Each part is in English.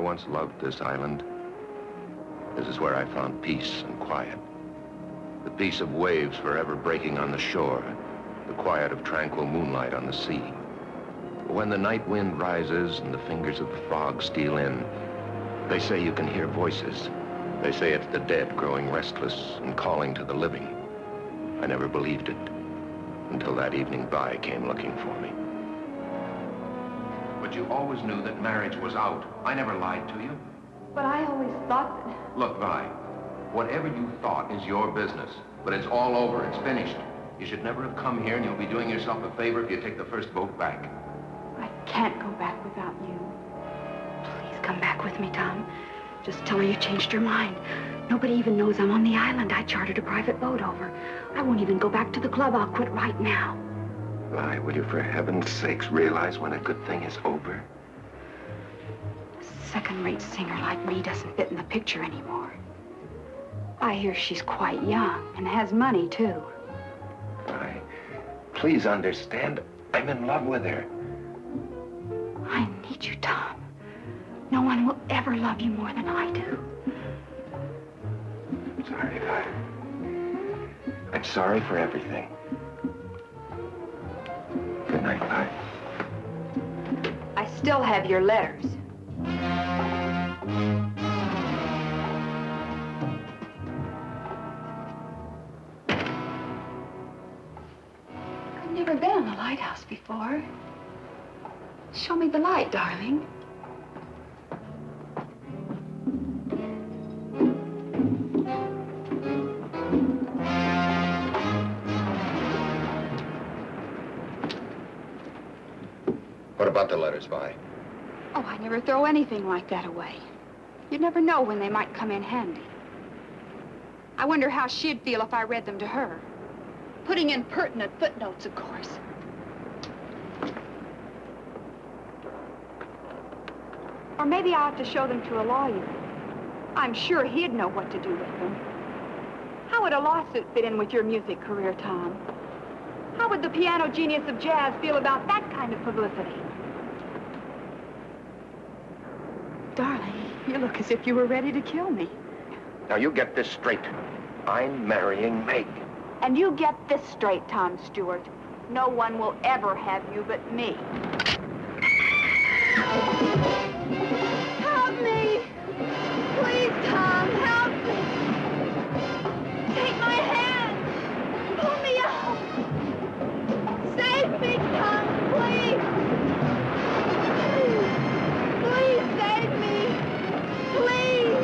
once loved this island. This is where I found peace and quiet. The peace of waves forever breaking on the shore, the quiet of tranquil moonlight on the sea. But when the night wind rises and the fingers of the fog steal in, they say you can hear voices. They say it's the dead growing restless and calling to the living. I never believed it until that evening Vi came looking for me. But you always knew that marriage was out. I never lied to you. But I always thought that... Look, Vi, whatever you thought is your business. But it's all over. It's finished. You should never have come here, and you'll be doing yourself a favor if you take the first boat back. I can't go back without you. Please come back with me, Tom. Just tell her you changed your mind. Nobody even knows I'm on the island. I chartered a private boat over. I won't even go back to the club. I'll quit right now. Vi, will you for heaven's sakes realize when a good thing is over? A second-rate singer like me doesn't fit in the picture anymore. I hear she's quite young and has money, too. Vi, please understand, I'm in love with her. I need you, Tom. No one will ever love you more than I do. I'm sorry, Vi. I'm sorry for everything. Good night, Vi. I still have your letters. I've never been on a lighthouse before. Show me the light, darling. What about the letters, Vi? Oh, I never throw anything like that away. You'd never know when they might come in handy. I wonder how she'd feel if I read them to her. Putting in pertinent footnotes, of course. Or maybe I ought to show them to a lawyer. I'm sure he'd know what to do with them. How would a lawsuit fit in with your music career, Tom? How would the piano genius of jazz feel about that kind of publicity? Darling, you look as if you were ready to kill me. Now, you get this straight. I'm marrying Meg. And you get this straight, Tom Stewart. No one will ever have you but me. Help me! Please, Tom, help me! Take my hand! Pull me out! Save me, Tom, please! Please save me! Please!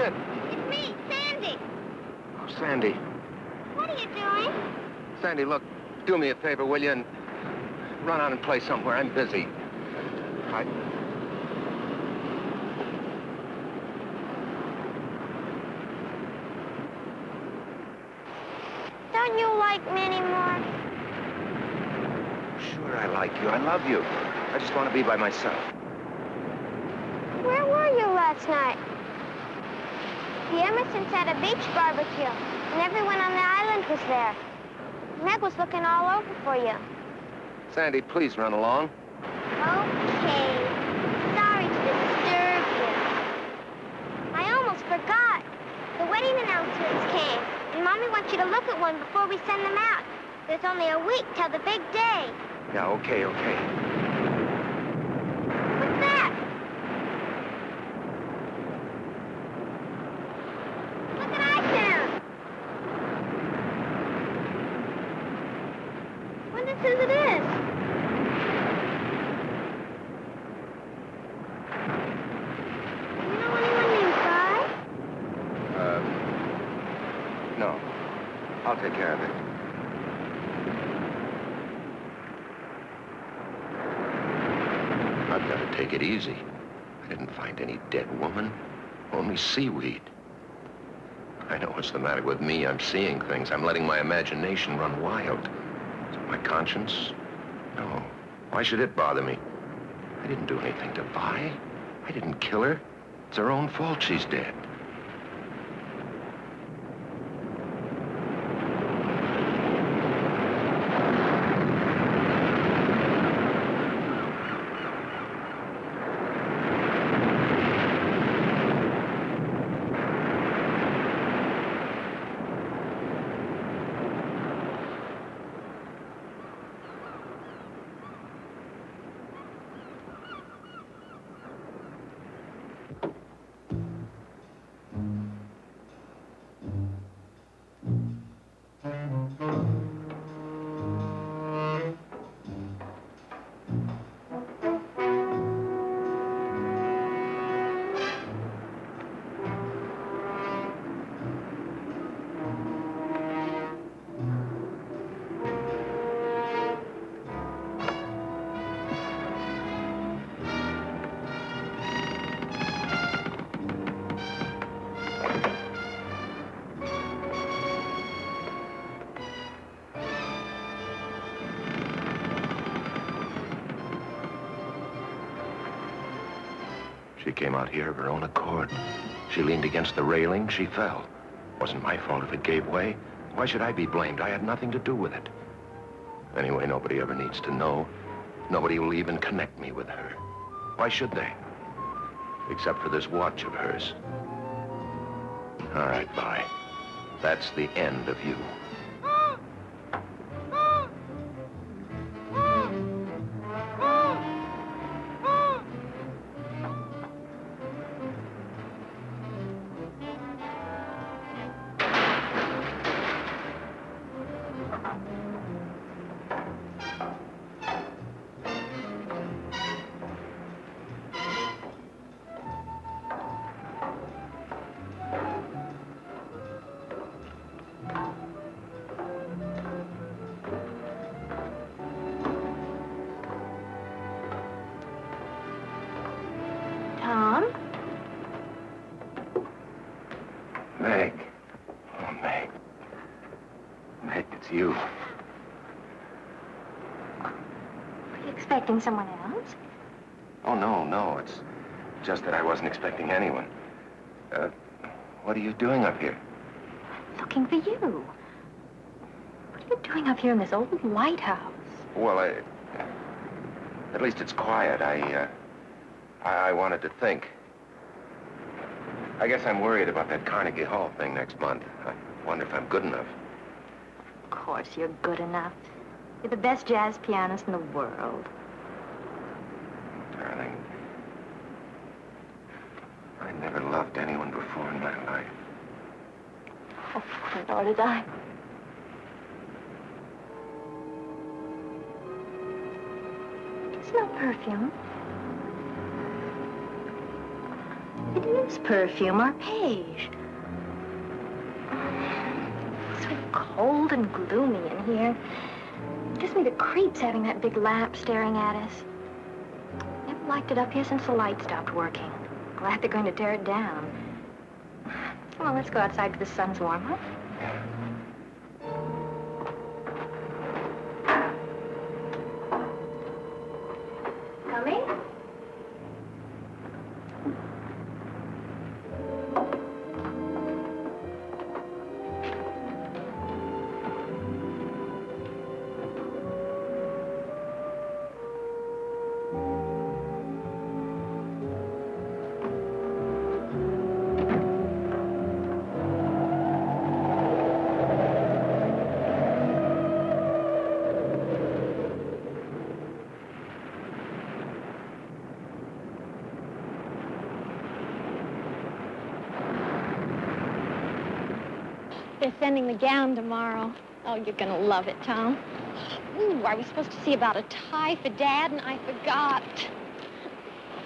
it? It's me, Sandy. Oh, Sandy. What are you doing? Sandy, look, do me a favor, will you? And run out and play somewhere. I'm busy. Don't you like me anymore? Sure, I like you. I love you. I just want to be by myself. Where were you last night? The Emersons had a beach barbecue, and everyone on the island was there. Meg was looking all over for you. Sandy, please run along. Okay. Sorry to disturb you. I almost forgot. The wedding announcements came, and Mommy wants you to look at one before we send them out. There's only a week till the big day. Yeah, okay. What's that? Look at iTunes. Wonder whose it is. You know anyone named Guy? No. I'll take care of it. I've got to take it easy. I didn't find any dead woman, only seaweed. I know what's the matter with me. I'm seeing things. I'm letting my imagination run wild. Is it my conscience? No. Why should it bother me? I didn't do anything to Vi. I didn't kill her. It's her own fault she's dead. She came out here of her own accord. She leaned against the railing. She fell. Wasn't my fault if it gave way. Why should I be blamed? I had nothing to do with it. Anyway, nobody ever needs to know. Nobody will even connect me with her. Why should they? Except for this watch of hers. All right, bye. That's the end of you. Tom? Meg. Oh, Meg. Meg, it's you. Are you expecting someone else? Oh, no. It's just that I wasn't expecting anyone. What are you doing up here? Looking for you. What are you doing up here in this old lighthouse? Well, at least it's quiet. I wanted to think. I guess I'm worried about that Carnegie Hall thing next month. I wonder if I'm good enough. Of course you're good enough. You're the best jazz pianist in the world. Darling, I never loved anyone before in my life. Oh, nor did I. Do you smell perfume? It is perfume, arpege. It's so cold and gloomy in here. It gives me the creeps having that big lamp staring at us. Never liked it up here since the light stopped working. Glad they're going to tear it down. Come on, let's go outside till the sun's warm, huh? Coming? They're sending the gown tomorrow. Oh, you're gonna love it, Tom. Ooh, I was supposed to see about a tie for Dad, and I forgot.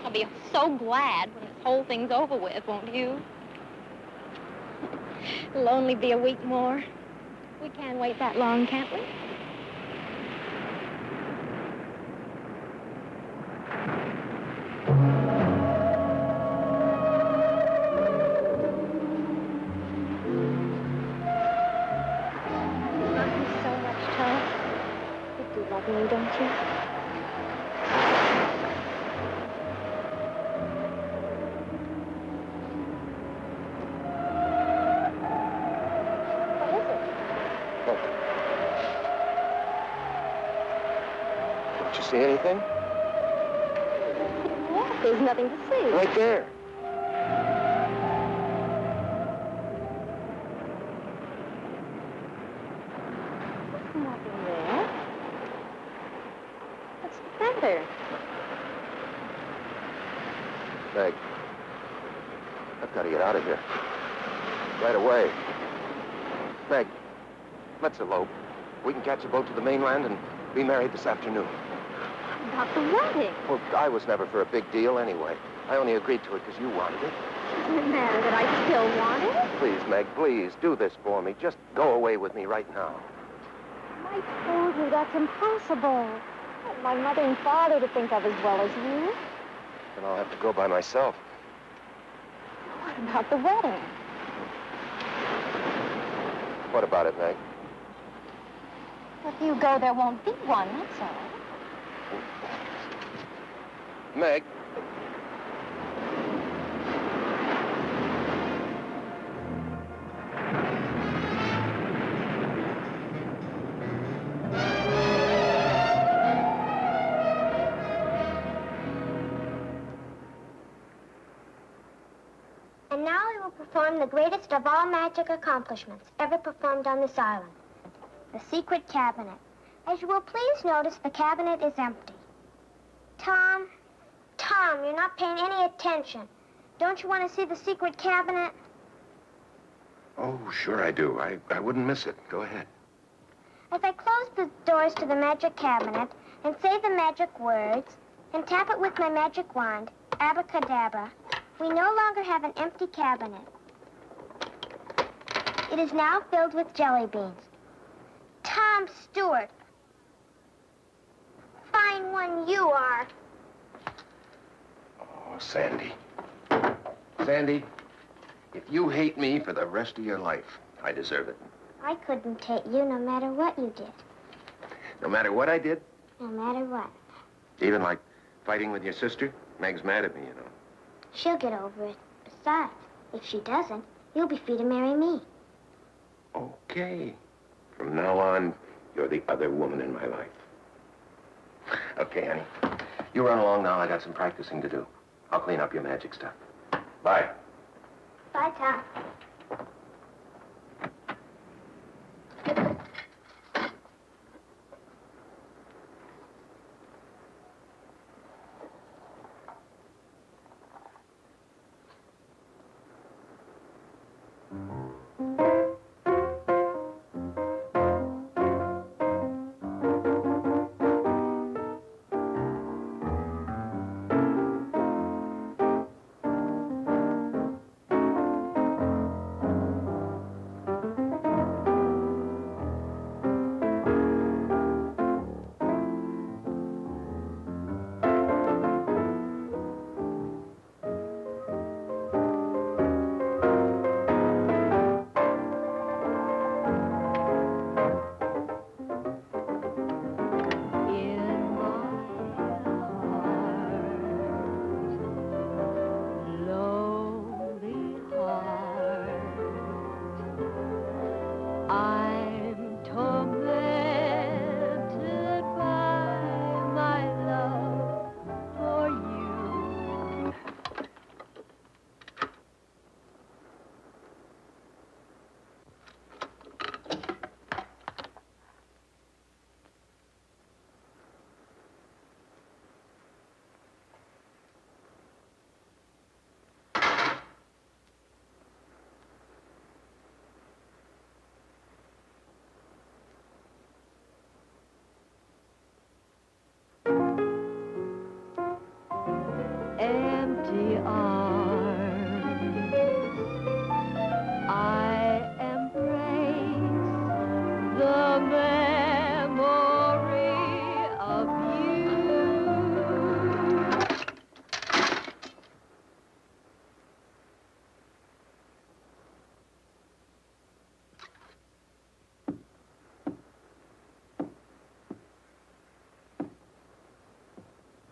I'll be so glad when this whole thing's over with, won't you? It'll only be a week more. We can't wait that long, can't we? Me, don't you? What is it? Look. Don't you see anything? What? There's nothing to see. Right there. Nothing there. What's the matter? Meg, I've got to get out of here. Right away. Meg, let's elope. We can catch a boat to the mainland and be married this afternoon. About the wedding. Well, I was never for a big deal anyway. I only agreed to it because you wanted it. Doesn't it matter that I still want it? Please, Meg, please, do this for me. Just go away with me right now. I told you that's impossible. I have my mother and father to think of as well as you. Then I'll have to go by myself. What about the wedding? What about it, Meg? If you go, there won't be one, that's all. Meg. And now we will perform the greatest of all magic accomplishments ever performed on this island. The secret cabinet. As you will please notice, the cabinet is empty. Tom, you're not paying any attention. Don't you want to see the secret cabinet? Oh, sure I do. I wouldn't miss it. Go ahead. As I close the doors to the magic cabinet and say the magic words and tap it with my magic wand, abracadabra, we no longer have an empty cabinet. It is now filled with jelly beans. Tom Stewart. Fine one you are. Oh, Sandy. Sandy, if you hate me for the rest of your life, I deserve it. I couldn't hate you no matter what you did. No matter what I did? No matter what. Even like fighting with your sister? Meg's mad at me, you know. She'll get over it. Besides, if she doesn't, you'll be free to marry me. Okay. From now on, you're the other woman in my life. Okay, honey. You run along now. I got some practicing to do. I'll clean up your magic stuff. Bye. Bye, Tom.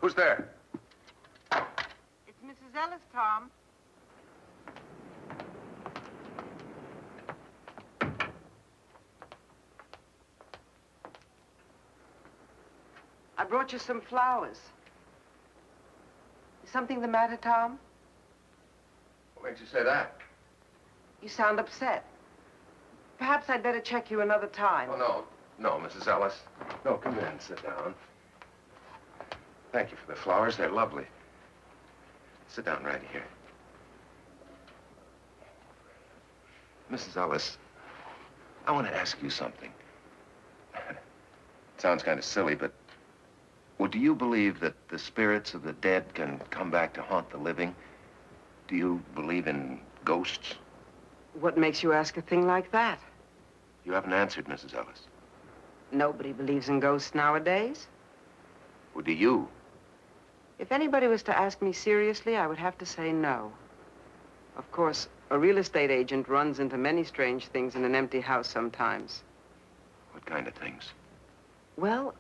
Who's there? It's Mrs. Ellis, Tom. I brought you some flowers. Is something the matter, Tom? What makes you say that? You sound upset. Perhaps I'd better check you another time. Oh, no. No, Mrs. Ellis. No, come in. Sit down. Thank you for the flowers. They're lovely. Sit down right here. Mrs. Ellis, I want to ask you something. It sounds kind of silly, but... well, do you believe that the spirits of the dead can come back to haunt the living? Do you believe in ghosts? What makes you ask a thing like that? You haven't answered, Mrs. Ellis. Nobody believes in ghosts nowadays. Well, do you? If anybody was to ask me seriously, I would have to say no. Of course, a real estate agent runs into many strange things in an empty house sometimes. What kind of things? Well,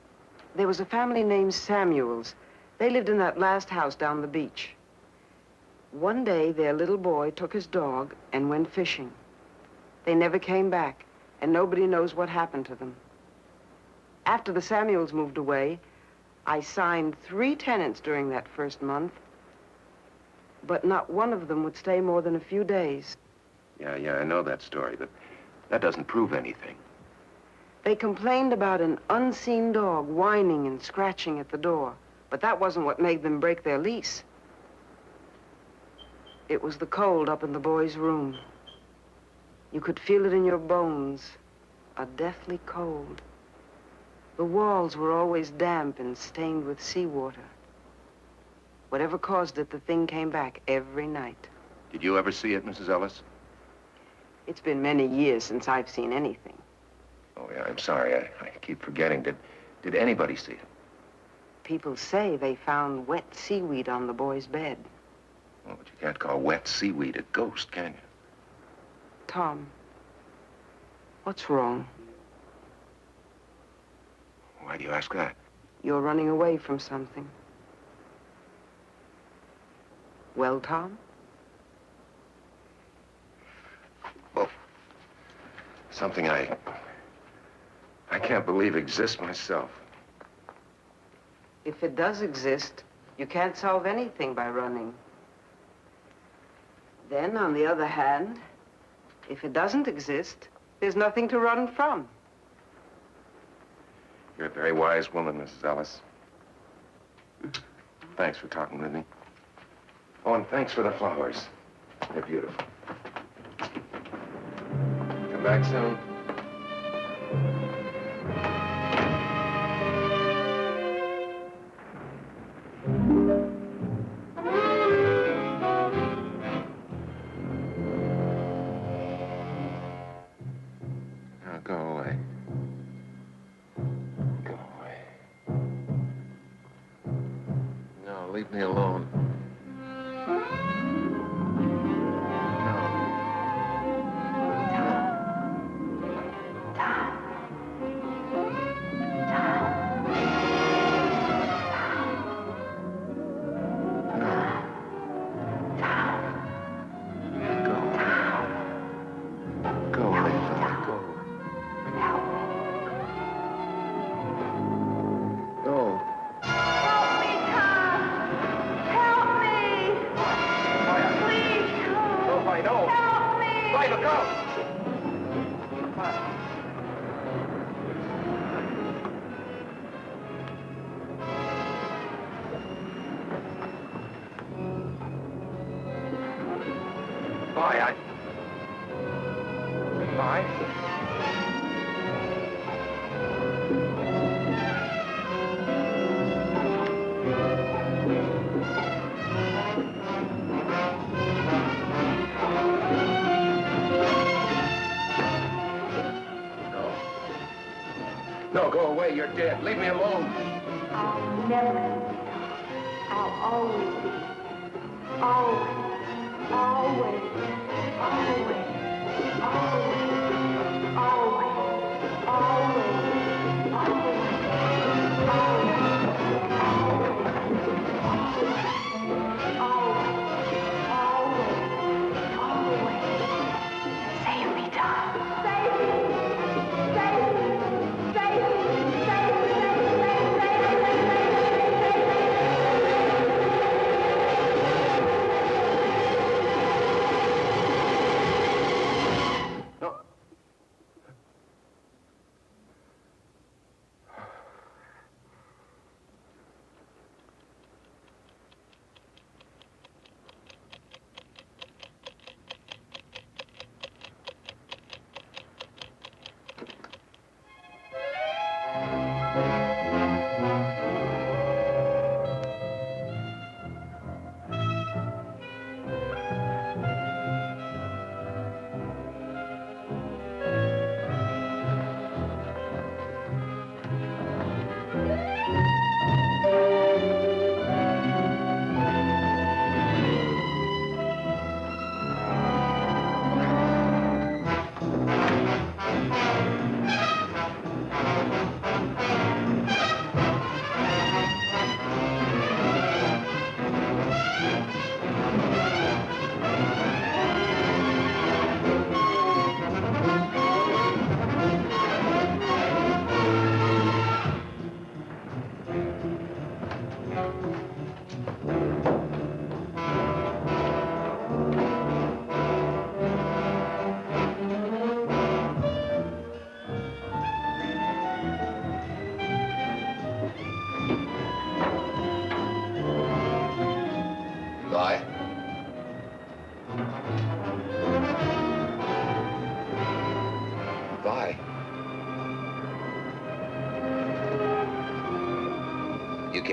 there was a family named Samuels. They lived in that last house down the beach. One day, their little boy took his dog and went fishing. They never came back, and nobody knows what happened to them. After the Samuels moved away, I signed 3 tenants during that first month, but not one of them would stay more than a few days. Yeah, I know that story, but that doesn't prove anything. They complained about an unseen dog whining and scratching at the door, but that wasn't what made them break their lease. It was the cold up in the boy's room. You could feel it in your bones, a deathly cold. The walls were always damp and stained with seawater. Whatever caused it, the thing came back every night. Did you ever see it, Mrs. Ellis? It's been many years since I've seen anything. Oh, yeah, I'm sorry. I keep forgetting. Did anybody see it? People say they found wet seaweed on the boy's bed. Well, but you can't call wet seaweed a ghost, can you? Tom, what's wrong? Why do you ask that? You're running away from something. Well, Tom? Well, something I can't believe exists myself. If it does exist, you can't solve anything by running. Then, on the other hand, if it doesn't exist, there's nothing to run from. You're a very wise woman, Mrs. Ellis. Thanks for talking with me. Oh, and thanks for the flowers. They're beautiful. Come back soon. Now, go away. Go away. No, leave me alone. No, go away. You're dead. Leave me alone. I'll never leave you. I'll always be. Always. Always. Always. Always. Always. Always. Always. Always. Always.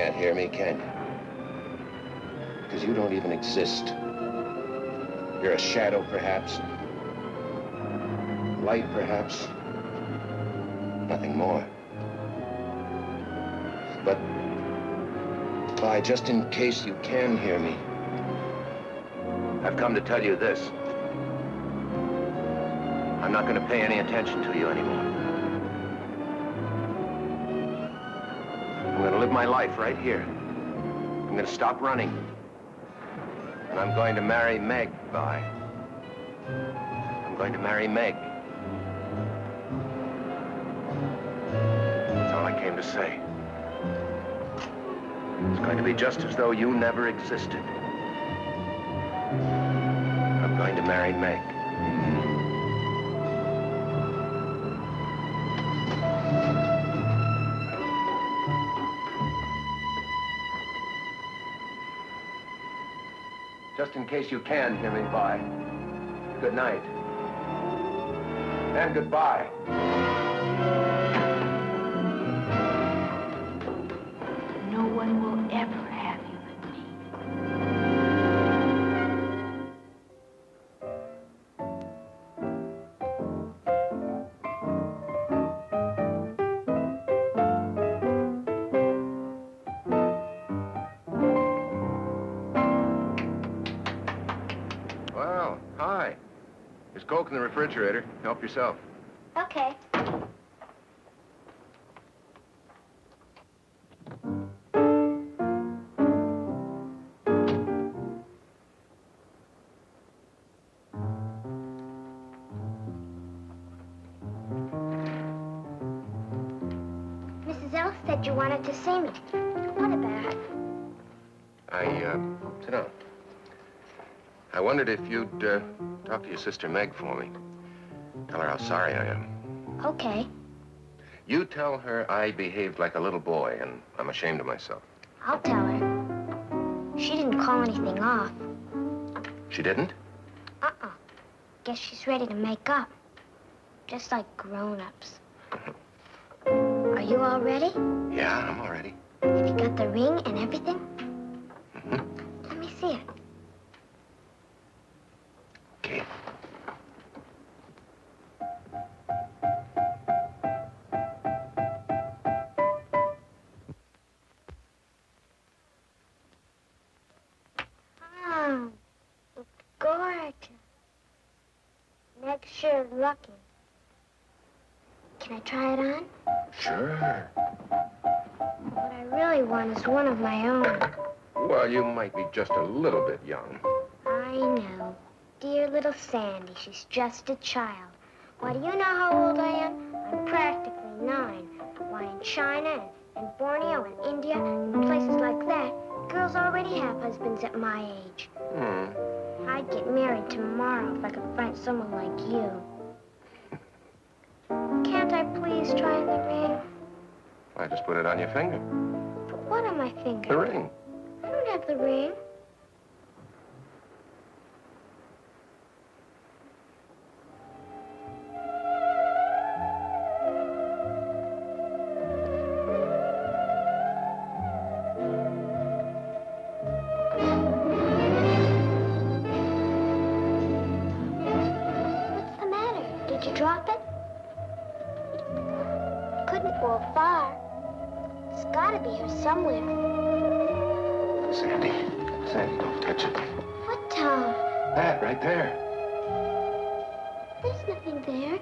can't hear me, can you? Because you don't even exist. You're a shadow, perhaps. Light, perhaps. Nothing more. But, Vi, just in case you can hear me, I've come to tell you this. I'm not going to pay any attention to you anymore. I'm going to live my life right here. I'm going to stop running. And I'm going to marry Meg, Vi. I'm going to marry Meg. That's all I came to say. It's going to be just as though you never existed. I'm going to marry Meg. Just in case you can hear me, Vi. Good night. And goodbye. No one will ever have you but me. Well, hi. There's Coke in the refrigerator. Help yourself. Okay. Mrs. Ellis said you wanted to see me. What about? Sit down. I wondered if you'd, talk to your sister Meg for me. Tell her how sorry I am. Okay. You tell her I behaved like a little boy, and I'm ashamed of myself. I'll tell her. She didn't call anything off. She didn't? Uh-uh. Guess she's ready to make up. Just like grown-ups. Are you all ready? Yeah, I'm all ready. Have you got the ring and everything? Mm-hmm. Let me see it. Okay. Oh, it's gorgeous. Meg's sure lucky. Can I try it on? Sure. What I really want is one of my own. Well, you might be just a little bit young. I know. Dear little Sandy, she's just a child. Why, do you know how old I am? I'm practically 9. Why, in China and Borneo and India and places like that, girls already have husbands at my age. I'd get married tomorrow if I could find someone like you. Can't I please try on the ring? I just put it on your finger. But what on my finger? The ring. I don't have the ring. What's the matter? Did you drop it? Couldn't fall far. It's gotta be here somewhere. Sandy. Sandy, don't touch it. What, Tom? That right there. There's nothing there.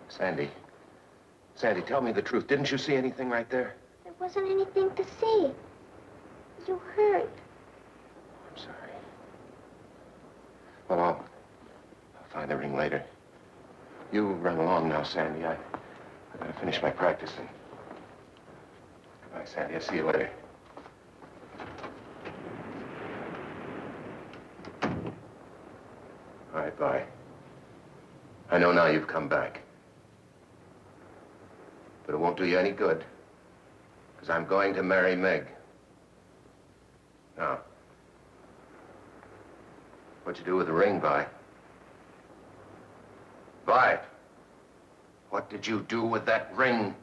Sandy. Sandy, tell me the truth. Didn't you see anything right there? There wasn't anything to see. You hurt. I'm sorry. Well, I'll find the ring later. You run along now, Sandy. I gotta finish my practicing. Goodbye, Sandy. I'll see you later. All right, bye. I know now you've come back. But it won't do you any good. Because I'm going to marry Meg. Now, What'd you do with the ring, Vi? Vi! What did you do with that ring?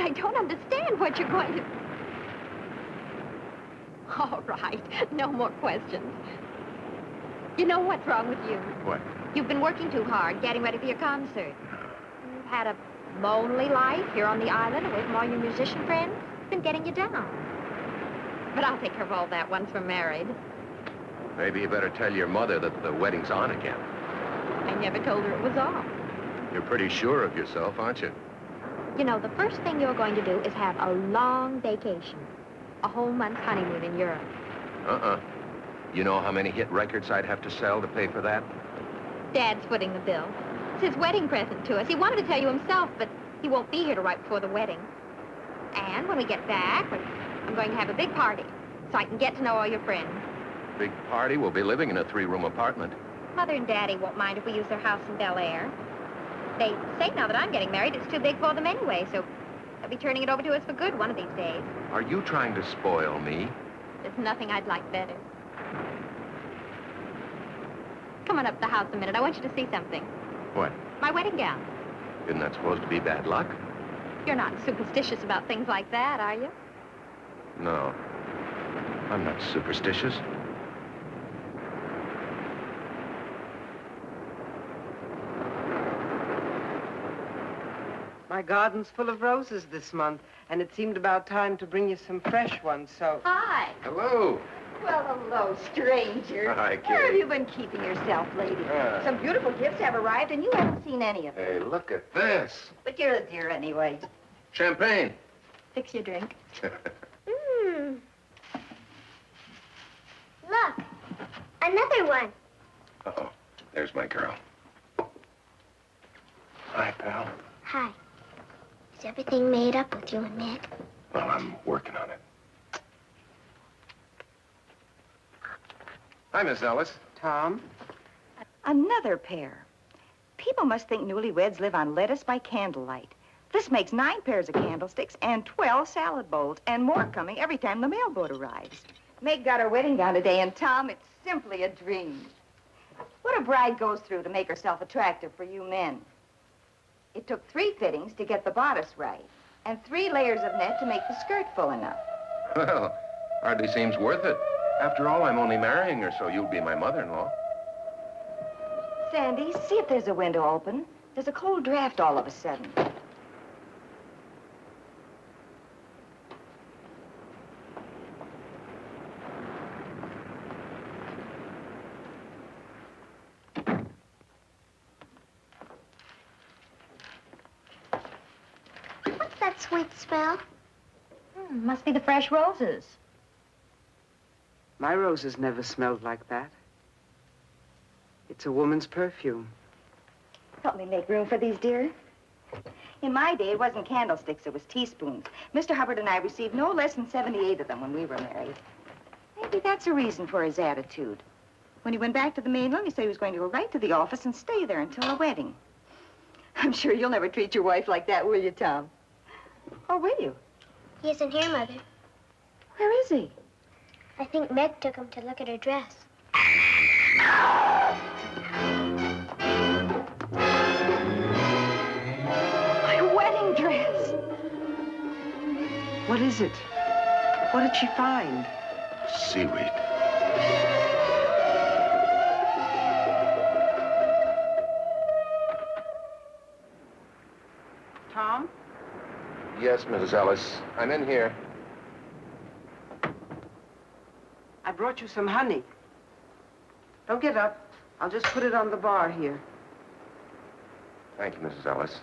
I don't understand what you're going to... All right, no more questions. You know what's wrong with you? What? You've been working too hard, getting ready for your concert. You've had a lonely life here on the island, away from all your musician friends. It's been getting you down. But I'll take care of all that once we're married. Maybe you better tell your mother that the wedding's on again. I never told her it was off. You're pretty sure of yourself, aren't you? You know, the first thing you're going to do is have a long vacation. A whole month's honeymoon in Europe. You know how many hit records I'd have to sell to pay for that? Dad's footing the bill. It's his wedding present to us. He wanted to tell you himself, but he won't be here till right before the wedding. And when we get back, I'm going to have a big party so I can get to know all your friends. Big party? We'll be living in a 3-room apartment. Mother and Daddy won't mind if we use their house in Bel Air. They say now that I'm getting married, it's too big for them anyway, so they'll be turning it over to us for good one of these days. Are you trying to spoil me? There's nothing I'd like better. Come on up to the house a minute. I want you to see something. What? My wedding gown. Isn't that supposed to be bad luck? You're not superstitious about things like that, are you? No. I'm not superstitious. My garden's full of roses this month, and it seemed about time to bring you some fresh ones, so... Hi. Hello. Well, hello, stranger. Hi, Kitty. Where have you been keeping yourself, lady? Some beautiful gifts have arrived, and you haven't seen any of them. Hey, look at this. But you're a dear anyway. Champagne. Fix your drink. Look, another one. Uh-oh. There's my girl. Hi, pal. Hi. Is everything made up with you and Meg? Well, I'm working on it. Hi, Miss Ellis. Tom? Another pair. People must think newlyweds live on lettuce by candlelight. This makes 9 pairs of candlesticks and 12 salad bowls, and more coming every time the mailboat arrives. Meg got her wedding gown today, and Tom, it's simply a dream. What a bride goes through to make herself attractive for you men. It took 3 fittings to get the bodice right, and 3 layers of net to make the skirt full enough. Well, hardly seems worth it. After all, I'm only marrying her, so you'll be my mother-in-law. Sandy, see if there's a window open. There's a cold draft all of a sudden. What's that sweet smell? Must be the fresh roses. My roses never smelled like that. It's a woman's perfume. Help me make room for these, dear. In my day, it wasn't candlesticks, it was teaspoons. Mr. Hubbard and I received no less than 78 of them when we were married. Maybe that's a reason for his attitude. When he went back to the mainland, he said he was going to go right to the office and stay there until the wedding. I'm sure you'll never treat your wife like that, will you, Tom? Or will you? He isn't here, Mother. Where is he? I think Meg took him to look at her dress. My wedding dress! What is it? What did she find? Seaweed. Tom? Yes, Mrs. Ellis. I'm in here. I brought you some honey. Don't get up. I'll just put it on the bar here. Thank you, Mrs. Ellis.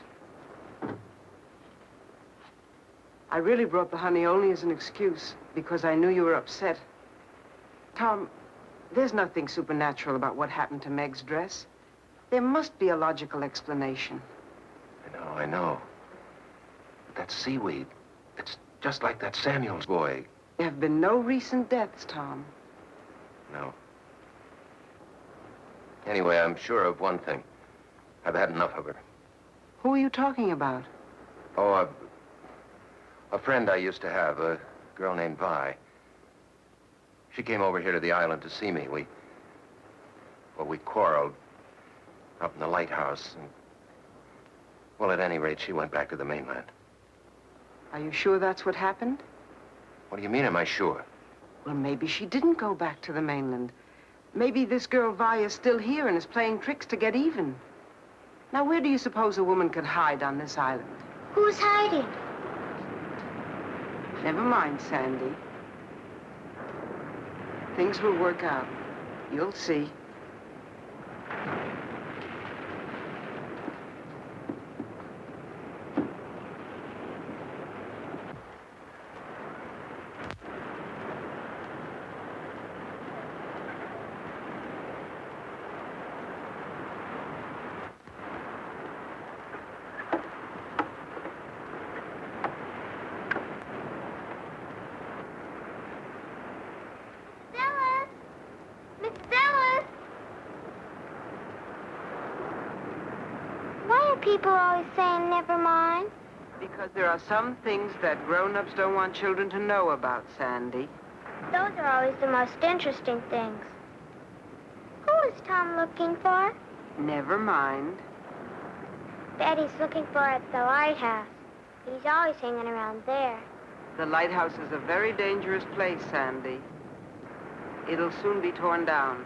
I really brought the honey only as an excuse, because I knew you were upset. Tom, there's nothing supernatural about what happened to Meg's dress. There must be a logical explanation. I know. But that seaweed, it's just like that Samuels boy. There have been no recent deaths, Tom. No. Anyway, I'm sure of one thing. I've had enough of her. Who are you talking about? Oh, a friend I used to have, a girl named Vi. She came over here to the island to see me. We quarreled up in the lighthouse. And, well, at any rate, she went back to the mainland. Are you sure that's what happened? What do you mean, am I sure? Well, maybe she didn't go back to the mainland. Maybe this girl Vi is still here and is playing tricks to get even. Now, where do you suppose a woman could hide on this island? Who's hiding? Never mind, Sandy. Things will work out. You'll see. People always saying never mind. Because there are some things that grown-ups don't want children to know about, Sandy. Those are always the most interesting things. Who is Tom looking for? Never mind. Daddy's looking for at the lighthouse. He's always hanging around there. The lighthouse is a very dangerous place, Sandy. It'll soon be torn down.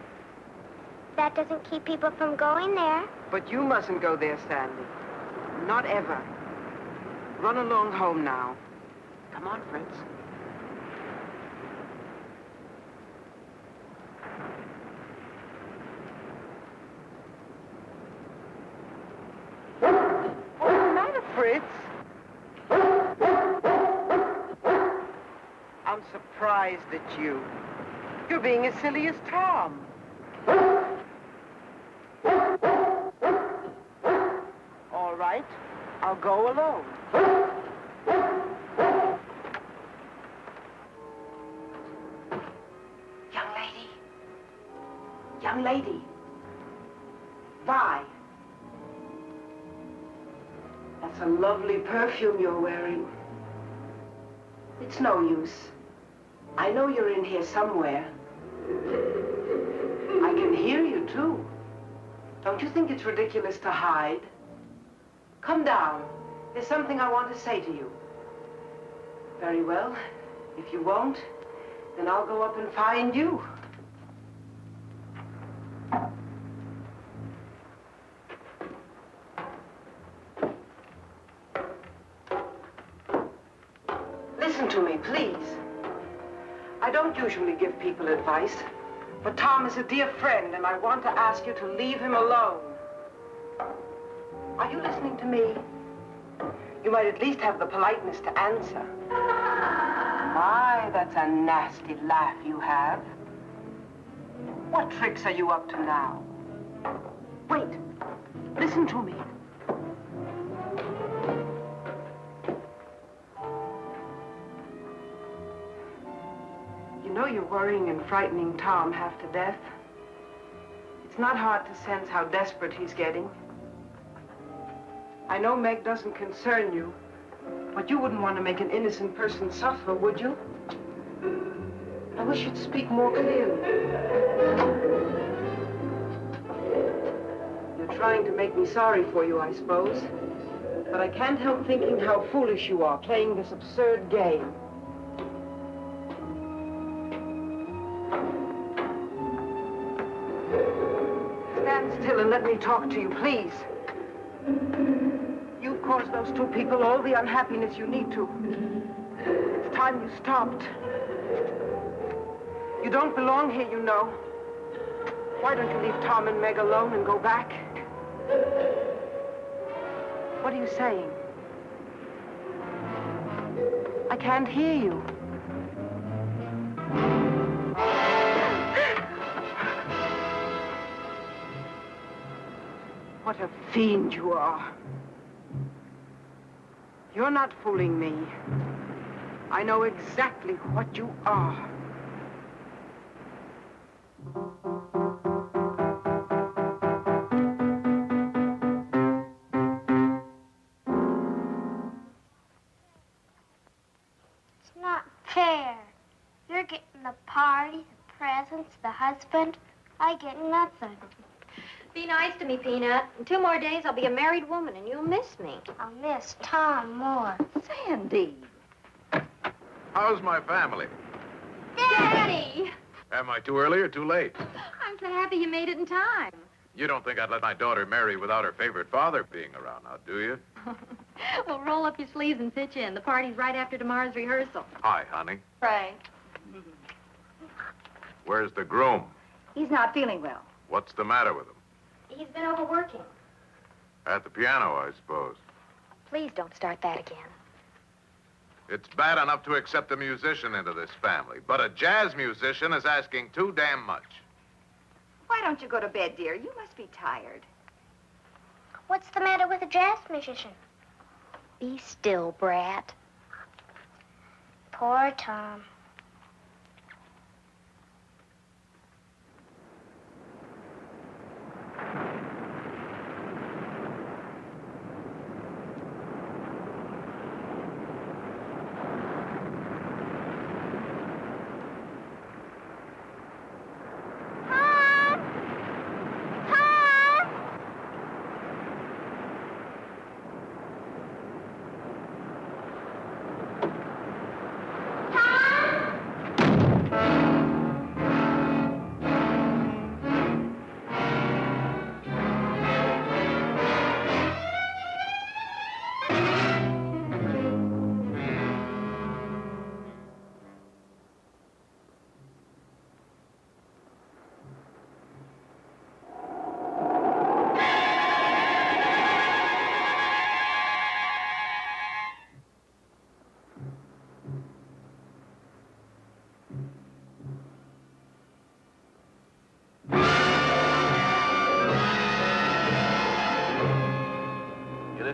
That doesn't keep people from going there. But you mustn't go there, Sandy. Not ever. Run along home now. Come on, Fritz. What's the matter, Fritz? I'm surprised at you. You're being as silly as Tom. All right, I'll go alone. Young lady. Young lady. Vi. That's a lovely perfume you're wearing. It's no use. I know you're in here somewhere. I can hear you, too. Don't you think it's ridiculous to hide? Come down. There's something I want to say to you. Very well. If you won't, then I'll go up and find you. Listen to me, please. I don't usually give people advice, but Tom is a dear friend, and I want to ask you to leave him alone. Are you listening to me? You might at least have the politeness to answer. My, that's a nasty laugh you have. What tricks are you up to now? Wait. Listen to me. You know you're worrying and frightening Tom half to death. It's not hard to sense how desperate he's getting. I know Meg doesn't concern you, but you wouldn't want to make an innocent person suffer, would you? I wish you'd speak more clearly. You're trying to make me sorry for you, I suppose. But I can't help thinking how foolish you are, playing this absurd game. Stand still and let me talk to you, please. You've caused those two people all the unhappiness you need to. It's time you stopped. You don't belong here, you know. Why don't you leave Tom and Meg alone and go back? What are you saying? I can't hear you. What a fiend you are. You're not fooling me. I know exactly what you are. It's not fair. You're getting the party, the presents, the husband. I get nothing. Be nice to me, Peanut. In 2 more days, I'll be a married woman, and you'll miss me. I'll miss Tom more. Sandy. How's my family? Daddy! Am I too early or too late? I'm so happy you made it in time. You don't think I'd let my daughter marry without her favorite father being around now, do you? Well, roll up your sleeves and pitch in. The party's right after tomorrow's rehearsal. Hi, honey. Frank. Where's the groom? He's not feeling well. What's the matter with him? He's been overworking. At the piano, I suppose. Please don't start that again. It's bad enough to accept a musician into this family, but a jazz musician is asking too damn much. Why don't you go to bed, dear? You must be tired. What's the matter with a jazz musician? Be still, brat. Poor Tom.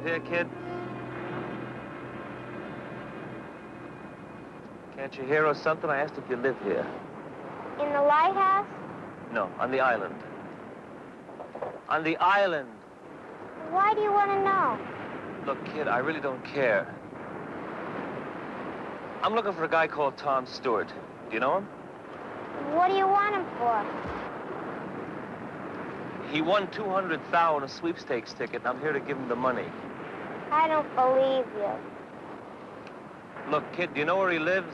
Here, kid? Can't you hear or something? I asked if you live here. In the lighthouse? No, on the island. On the island. Why do you want to know? Look, kid, I really don't care. I'm looking for a guy called Tom Stewart. Do you know him? What do you want him for? He won $200,000 on a sweepstakes ticket, and I'm here to give him the money. I don't believe you. Look, kid, do you know where he lives?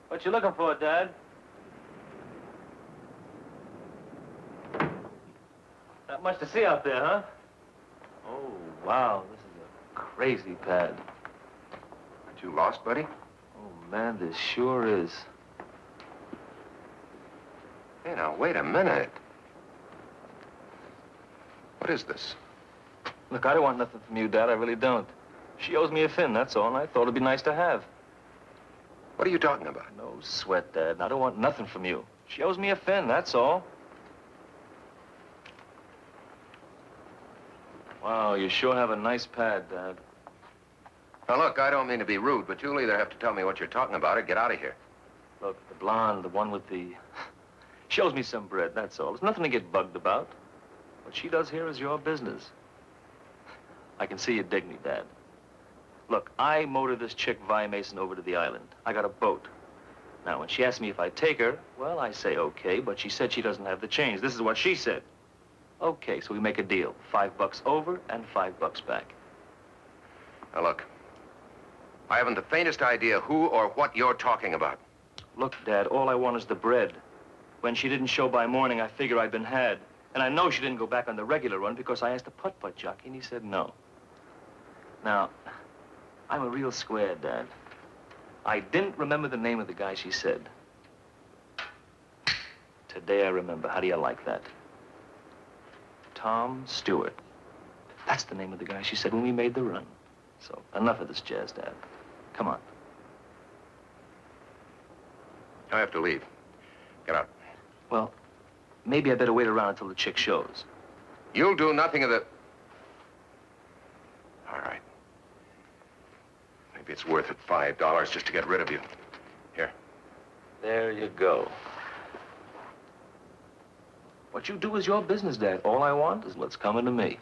What you looking for, Dad? Not much to see out there, huh? Oh, wow, this is a crazy pad. Aren't you lost, buddy? Oh, man, this sure is. Hey, now, wait a minute. What is this? Look, I don't want nothing from you, Dad. I really don't. She owes me a fin, that's all, and I thought it'd be nice to have. What are you talking about? No sweat, Dad. I don't want nothing from you. She owes me a fin, that's all. Wow, you sure have a nice pad, Dad. Now, look, I don't mean to be rude, but you'll either have to tell me what you're talking about or get out of here. Look, the blonde, the one with the... She owes me some bread, that's all. There's nothing to get bugged about. What she does here is your business. I can see you dig me, Dad. Look, I motored this chick, Vi Mason, over to the island. I got a boat. Now, when she asked me if I'd take her, well, I say okay, but she said she doesn't have the change. This is what she said. Okay, so we make a deal. $5 over and $5 back. Now, look. I haven't the faintest idea who or what you're talking about. Look, Dad, all I want is the bread. When she didn't show by morning, I figure I'd been had. And I know she didn't go back on the regular run because I asked the putt-putt jockey, and he said no. Now, I'm a real square, Dad. I didn't remember the name of the guy she said. Today I remember. How do you like that? Tom Stewart. That's the name of the guy she said when we made the run. So, enough of this jazz, Dad. Come on. I have to leave. Get out. Well, maybe I better wait around until the chick shows. You'll do nothing of the... All right. Maybe it's worth it, $5 just to get rid of you. Here. There you go. What you do is your business, Dad. All I want is what's coming to me.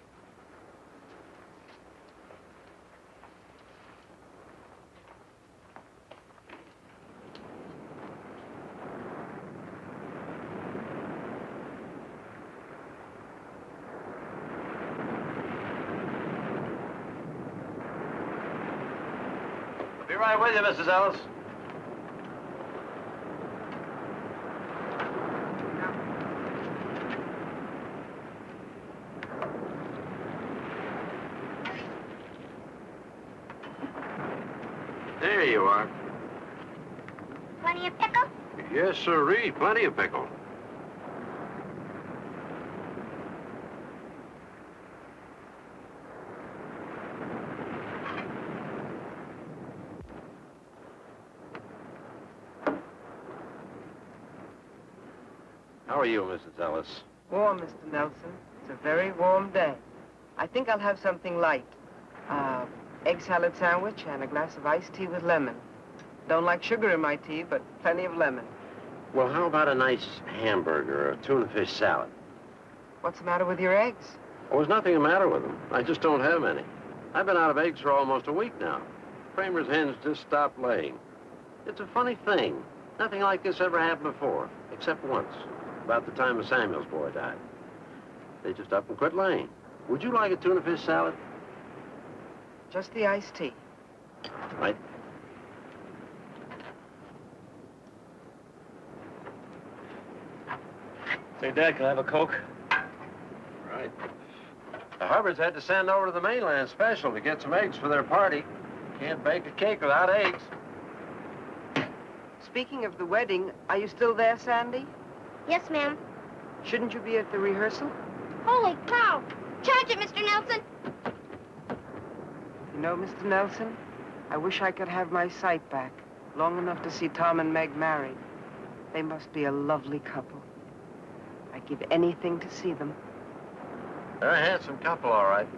Be right with you, Mrs. Ellis. There you are. Plenty of pickle? Yes, sirree. Plenty of pickle. How are you, Mrs. Ellis? Warm, Mr. Nelson. It's a very warm day. I think I'll have something light. Egg salad sandwich and a glass of iced tea with lemon. Don't like sugar in my tea, but plenty of lemon. Well, how about a nice hamburger or a tuna fish salad? What's the matter with your eggs? Oh, there's nothing the matter with them. I just don't have any. I've been out of eggs for almost a week now. Kramer's hens just stopped laying. It's a funny thing. Nothing like this ever happened before, except once, about the time of Samuel's boy died. They just up and quit laying. Would you like a tuna fish salad? Just the iced tea. Right. Say, Dad, can I have a Coke? Right. The Hubbards had to send over to the mainland special to get some eggs for their party. Can't bake a cake without eggs. Speaking of the wedding, are you still there, Sandy? Yes, ma'am. Shouldn't you be at the rehearsal? Holy cow! Charge it, Mr. Nelson! You know, Mr. Nelson, I wish I could have my sight back, long enough to see Tom and Meg married. They must be a lovely couple. I'd give anything to see them. They're a handsome couple, all right.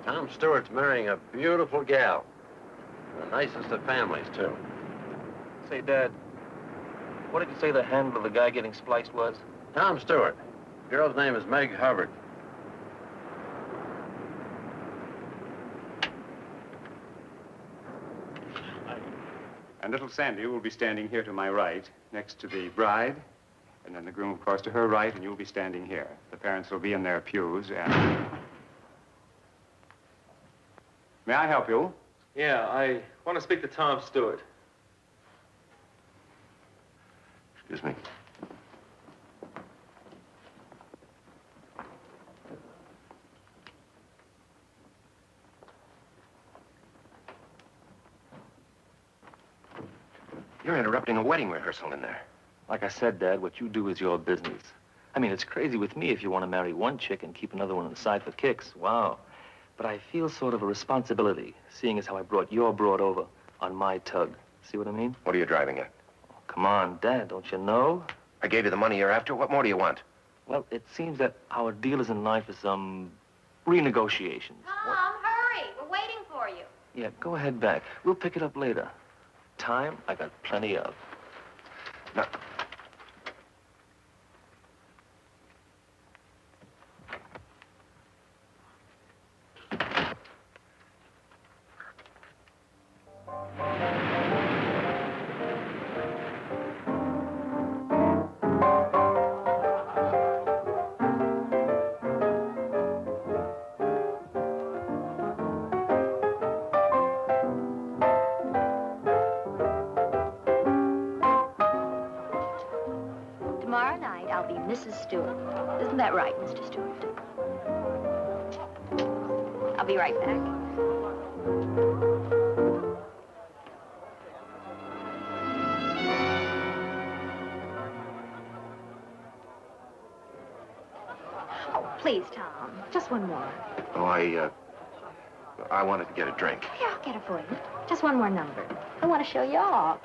Tom Stewart's marrying a beautiful gal. The nicest of families, too. Say, Dad, what did you say the handle of the guy getting spliced was? Tom Stewart. The girl's name is Meg Hubbard. And little Sandy will be standing here to my right, next to the bride, and then the groom, of course, to her right, and you'll be standing here. The parents will be in their pews, and... May I help you? Yeah, I want to speak to Tom Stewart. Excuse me. You're interrupting a wedding rehearsal in there. Like I said, Dad, what you do is your business. I mean, it's crazy with me if you want to marry one chick and keep another one on the side for kicks. Wow. But I feel sort of a responsibility, seeing as how I brought your broad over on my tug. See what I mean? What are you driving at? Oh, come on, Dad, don't you know? I gave you the money you're after. What more do you want? Well, it seems that our deal is in line for some renegotiations. Tom, hurry. We're waiting for you. Yeah, go ahead back. We'll pick it up later. Time, I got plenty of. Now, Mrs. Stewart. Isn't that right, Mr. Stewart? I'll be right back. Oh, please, Tom. Just one more. Oh, I wanted to get a drink. Yeah, I'll get it for you. Just one more number. I want to show you off.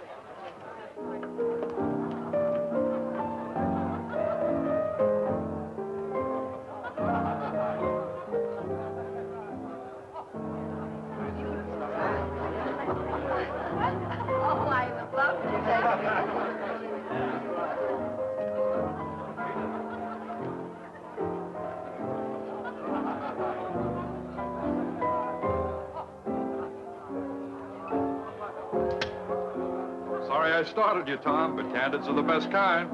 Sorry I started you, Tom, but candids are the best kind.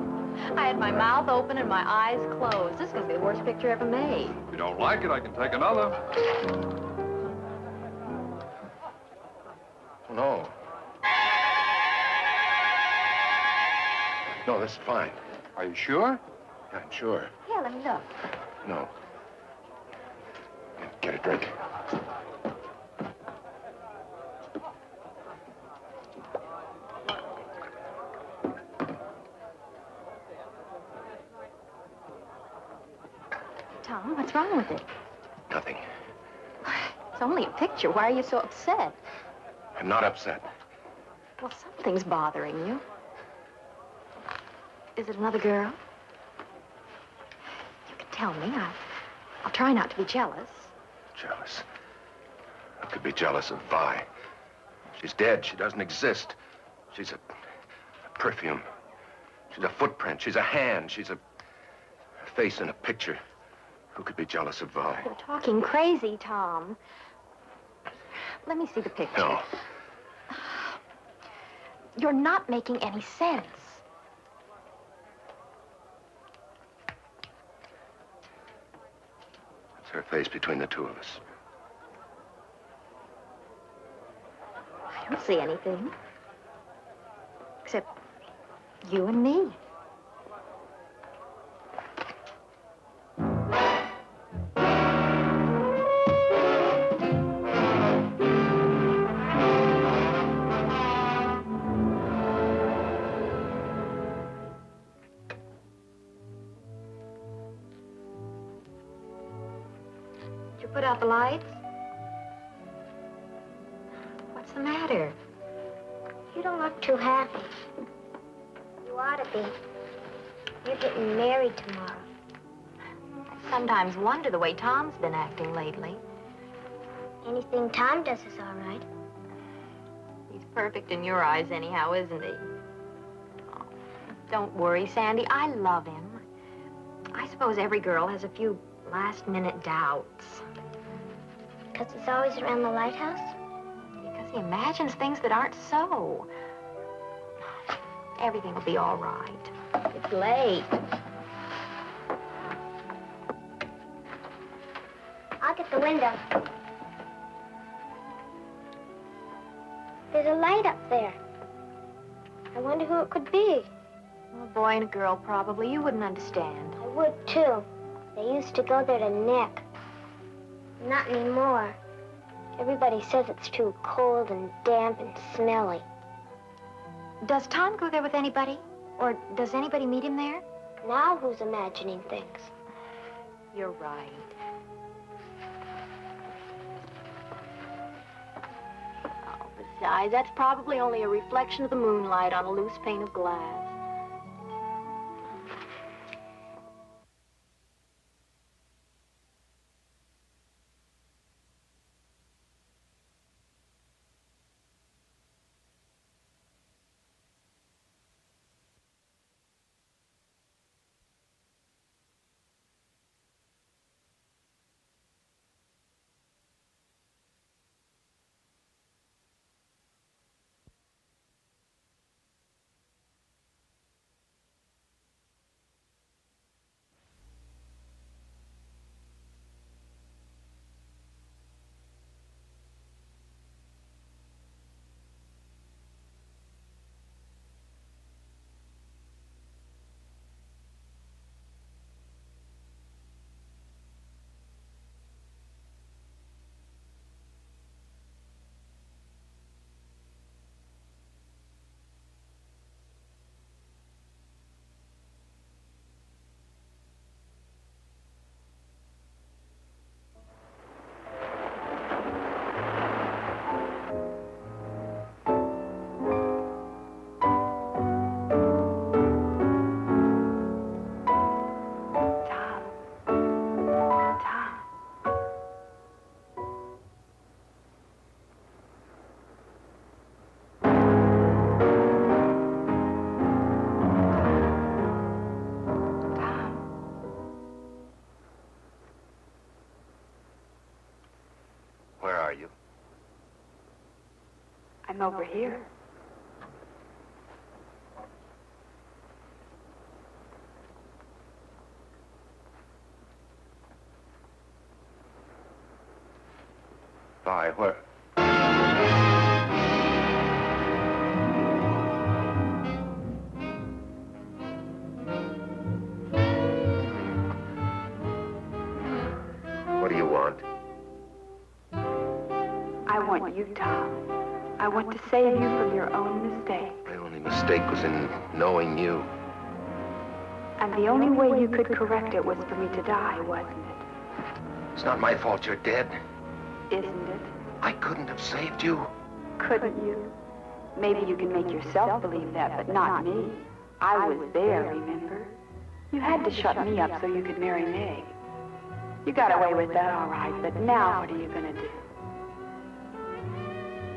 I had my mouth open and my eyes closed. This is going to be the worst picture ever made. If you don't like it, I can take another. No. No, this is fine. Are you sure? Yeah, I'm sure. Yeah, let me look. No. Get a drink. Tom, what's wrong with it? Nothing. It's only a picture. Why are you so upset? I'm not upset. Well, something's bothering you. Is it another girl? You can tell me. I'll try not to be jealous. Jealous? I could be jealous of Vi. She's dead. She doesn't exist. She's a perfume. She's a footprint. She's a hand. She's a face in a picture. Who could be jealous of Vi? You're talking crazy, Tom. Let me see the picture. No. You're not making any sense. It's her face between the two of us. I don't see anything. Except you and me. Did you put out the lights? What's the matter? You don't look too happy. You ought to be. You're getting married tomorrow. I sometimes wonder the way Tom's been acting lately. Anything Tom does is all right. He's perfect in your eyes anyhow, isn't he? Oh, don't worry, Sandy. I love him. I suppose every girl has a few last-minute doubts. Because he's always around the lighthouse? Because he imagines things that aren't so. Everything will be all right. It's late. I'll get the window. There's a light up there. I wonder who it could be. A boy and a girl, probably. You wouldn't understand. I would, too. They used to go there to nip. Not anymore. Everybody says it's too cold and damp and smelly. Does Tom go there with anybody? Or does anybody meet him there? Now who's imagining things? You're right. Oh, besides, that's probably only a reflection of the moonlight on a loose pane of glass. I'm over here. Vi, where? What do you want? I want you, Tom. I want to save you from your own mistake. My only mistake was in knowing you. And the only way you could correct it was for me to die, wasn't it? It's not my fault you're dead. Isn't it? I couldn't have saved you. Couldn't you? Maybe you can make yourself believe that, but not me. I was there, remember? You had to shut me up so you could marry Meg. You got away with that all right, but now what are you gonna do?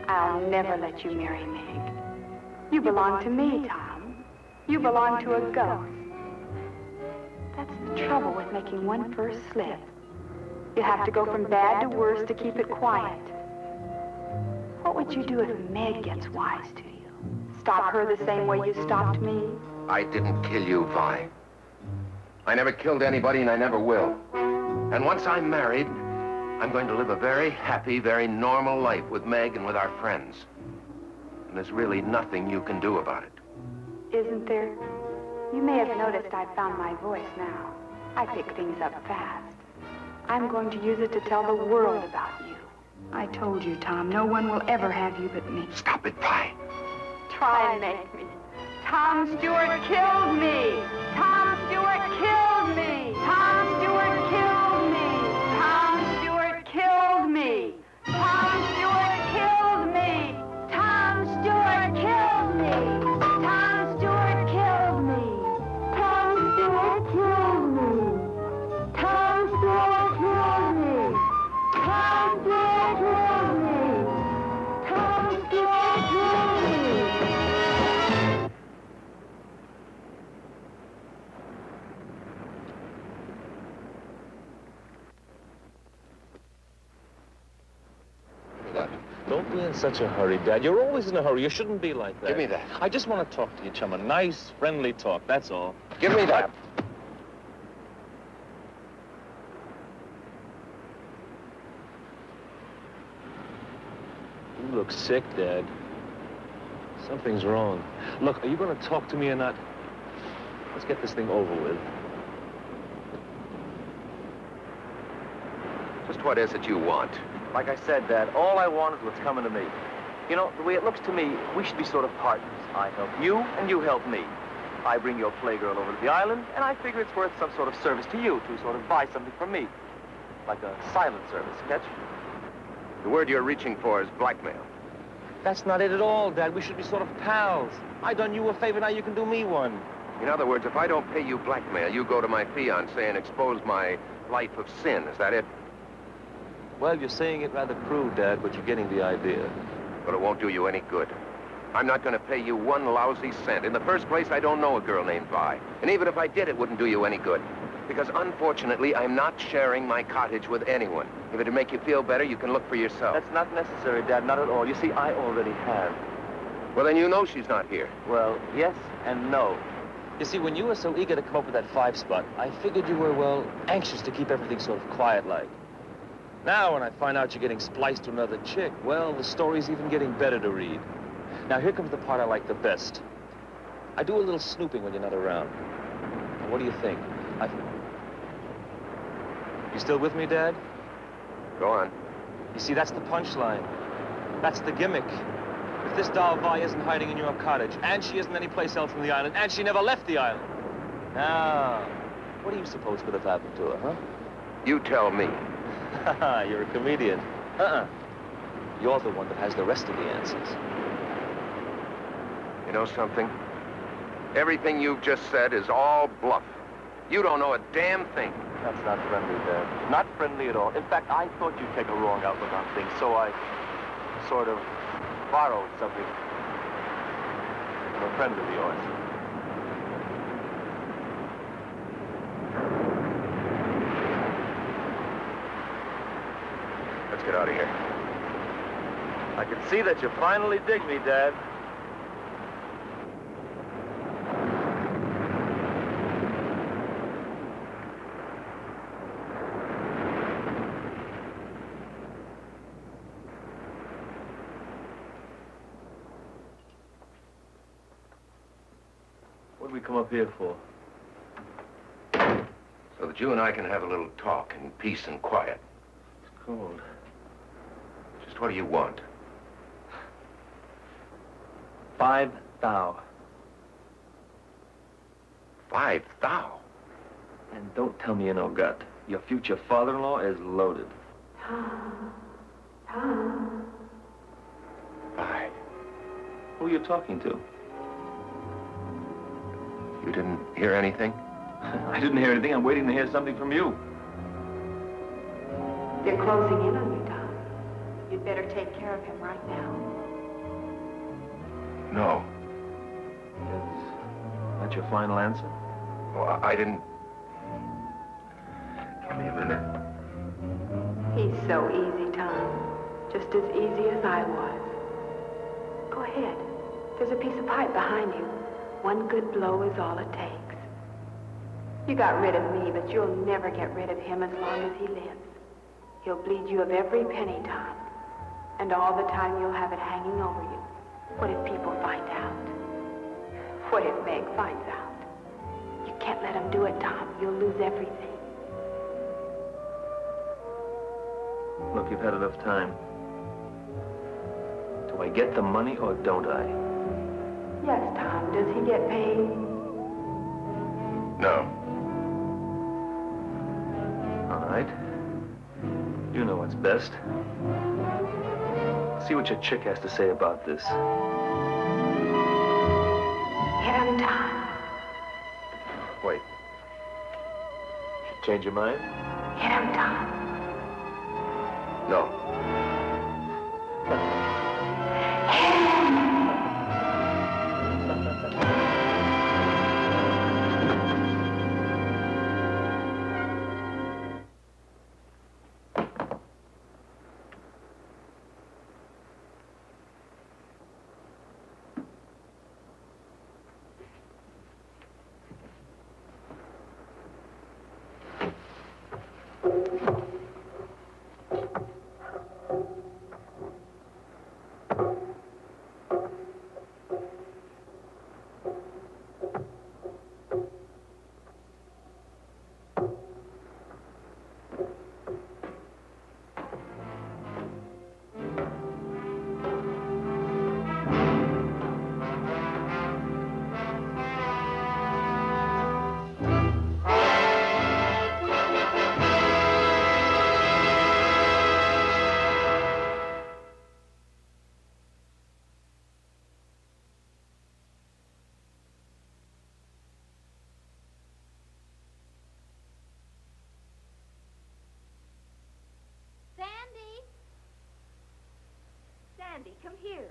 I'll never let you marry Meg. You belong to me, Tom. You belong to a ghost. That's the trouble with making one first slip. You have to go from bad to worse to keep it quiet. What would you do if Meg gets wise to you? Stop her the same way you stopped me? I didn't kill you, Vi. I never killed anybody, and I never will. And once I'm married, I'm going to live a very happy, very normal life with Meg and with our friends. And there's really nothing you can do about it. Isn't there? You may have noticed I've found my voice now. I pick things up fast. I'm going to use it to tell the world about you. I told you, Tom, no one will ever have you but me. Stop it, Vi. Try and make me. Tom Stewart killed me! Tom Stewart killed me! Tom Stewart killed me! Tom Stewart killed me! Tom Stewart killed me! Tom Stewart killed me! Tom Stewart killed me! Tom Stewart killed me! Tom Stewart killed me! Tom Stewart killed me! Tom Stewart killed me! Don't be in such a hurry, Dad. You're always in a hurry. You shouldn't be like that. Give me that. I just want to talk to you, chum. A nice, friendly talk, that's all. Give me that. You look sick, Dad. Something's wrong. Look, are you going to talk to me or not? Let's get this thing over with. Just what is it you want? Like I said, Dad, all I want is what's coming to me. You know, the way it looks to me, we should be sort of partners. I help you, and you help me. I bring your playgirl over to the island, and I figure it's worth some sort of service to you to sort of buy something from me. Like a silent service, catch? The word you're reaching for is blackmail. That's not it at all, Dad. We should be sort of pals. I done you a favor, now you can do me one. In other words, if I don't pay you blackmail, you go to my fiancé and expose my life of sin. Is that it? Well, you're saying it rather crude, Dad, but you're getting the idea. But it won't do you any good. I'm not going to pay you one lousy cent. In the first place, I don't know a girl named Vi. And even if I did, it wouldn't do you any good. Because unfortunately, I'm not sharing my cottage with anyone. If it'd make you feel better, you can look for yourself. That's not necessary, Dad, not at all. You see, I already have. Well, then you know she's not here. Well, yes and no. You see, when you were so eager to come up with that 5 spot, I figured you were, well, anxious to keep everything sort of quiet-like. Now, when I find out you're getting spliced to another chick, well, the story's even getting better to read. Now, here comes the part I like the best. I do a little snooping when you're not around. Now, what do you think? You still with me, Dad? Go on. You see, that's the punchline. That's the gimmick. If this doll Vi isn't hiding in your cottage, and she isn't anyplace else on the island, and she never left the island. Now, what do you suppose could have happened to her, huh? You tell me. You're a comedian. You're the one that has the rest of the answers. You know something? Everything you've just said is all bluff. You don't know a damn thing. That's not friendly, Dad. Not friendly at all. In fact, I thought you'd take a wrong outlook on things, so I sort of borrowed something from a friend of yours. Let's get out of here. I can see that you finally dig me, Dad. What'd we come up here for? So that you and I can have a little talk in peace and quiet. It's cold. Just what do you want? 5 thou. 5 thou? And don't tell me you no gut. Your future father-in-law is loaded. Tom. Tom. 5. Who are you talking to? You didn't hear anything? I didn't hear anything. I'm waiting to hear something from you. They're closing in on you, Tom. You'd better take care of him right now. No. Is that your final answer? Oh, I didn't... Give me a minute. He's so easy, Tom. Just as easy as I was. Go ahead. There's a piece of pipe behind you. One good blow is all it takes. You got rid of me, but you'll never get rid of him as long as he lives. He'll bleed you of every penny, Tom. And all the time you'll have it hanging over you. What if people find out? What if Meg finds out? You can't let him do it, Tom. You'll lose everything. Look, you've had enough time. Do I get the money or don't I? Yes, Tom. Does he get paid? No. All right. You know what's best. See what your chick has to say about this. Hit him, Tom. Wait. Change your mind? Hit him, Tom. No. Sandy, come here.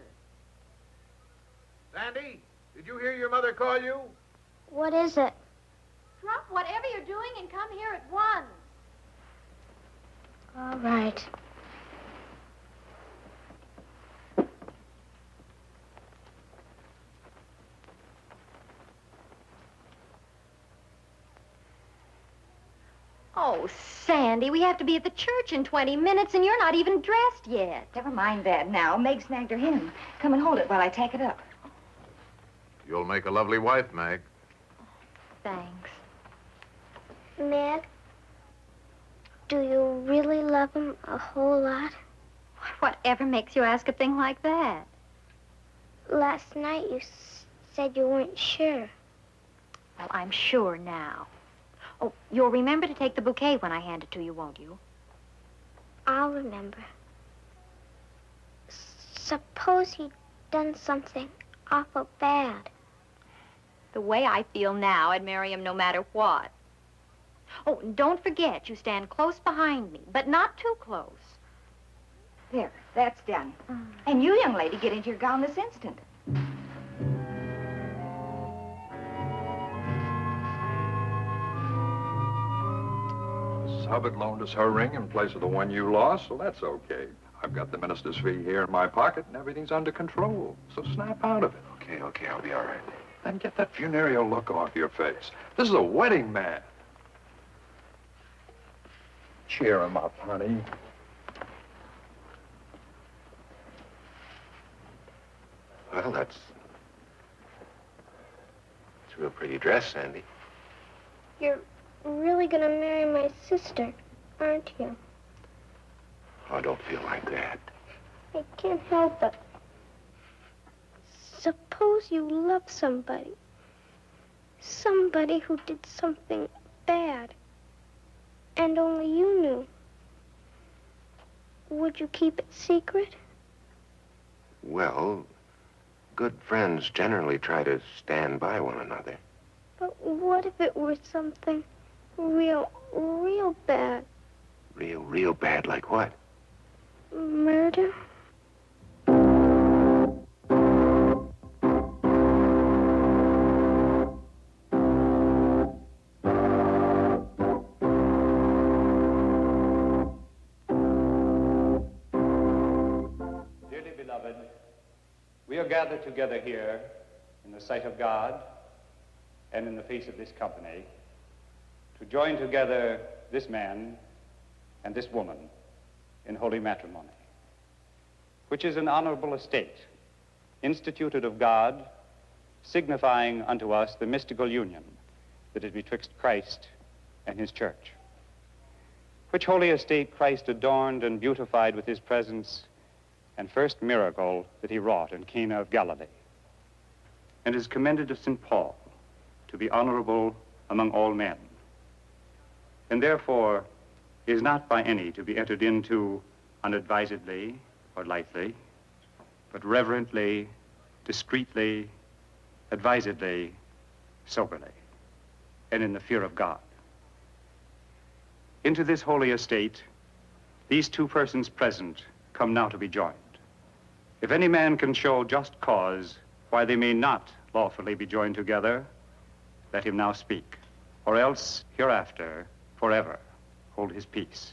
Sandy, did you hear your mother call you? What is it? Drop whatever you're doing and come here at once. All right. Oh, Sandy, we have to be at the church in 20 minutes, and you're not even dressed yet. Never mind that now. Meg snagged her hymn. Come and hold it while I tack it up. You'll make a lovely wife, Meg. Thanks. Meg, do you really love him a whole lot? Whatever makes you ask a thing like that? Last night you said you weren't sure. Well, I'm sure now. Oh, you'll remember to take the bouquet when I hand it to you, won't you? I'll remember. Suppose he'd done something awful bad. The way I feel now, I'd marry him no matter what. Oh, and don't forget, you stand close behind me, but not too close. There, that's done. And you, young lady, get into your gown this instant. Hubbard loaned us her ring in place of the one you lost, so that's okay. I I've got the minister's fee here in my pocket, and everything's under control. So snap out of it. Okay, I'll be all right. And get that funereal look off your face. This is a wedding man. Cheer him up, honey. Well, that's a real pretty dress, Sandy. You're really gonna marry my sister, aren't you? Oh, don't feel like that. I can't help it. Suppose you love somebody. Somebody who did something bad. And only you knew. Would you keep it secret? Well, good friends generally try to stand by one another. But what if it were something real bad? Real bad, like what? Murder? Dearly beloved, we are gathered together here in the sight of God and in the face of this company to join together this man and this woman in holy matrimony, which is an honorable estate instituted of God, signifying unto us the mystical union that is betwixt Christ and his church, which holy estate Christ adorned and beautified with his presence and first miracle that he wrought in Cana of Galilee, and is commended to St. Paul to be honorable among all men, and therefore is not by any to be entered into unadvisedly or lightly, but reverently, discreetly, advisedly, soberly, and in the fear of God. Into this holy estate, these two persons present come now to be joined. If any man can show just cause why they may not lawfully be joined together, let him now speak, or else hereafter, forever, hold his peace.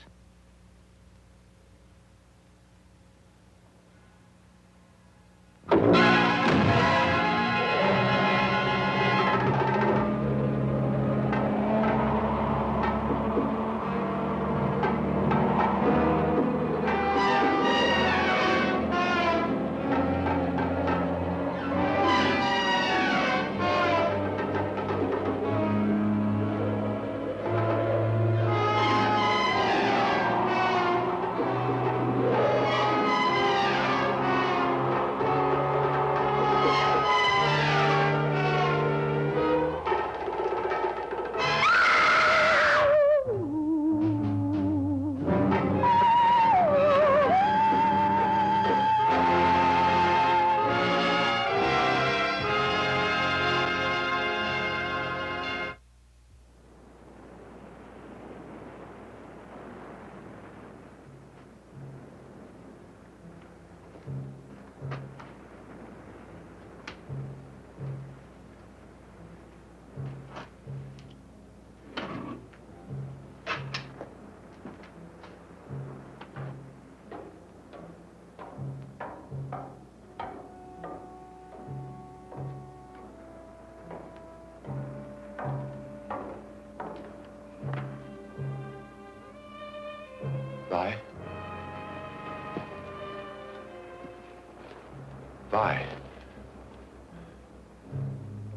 Vi.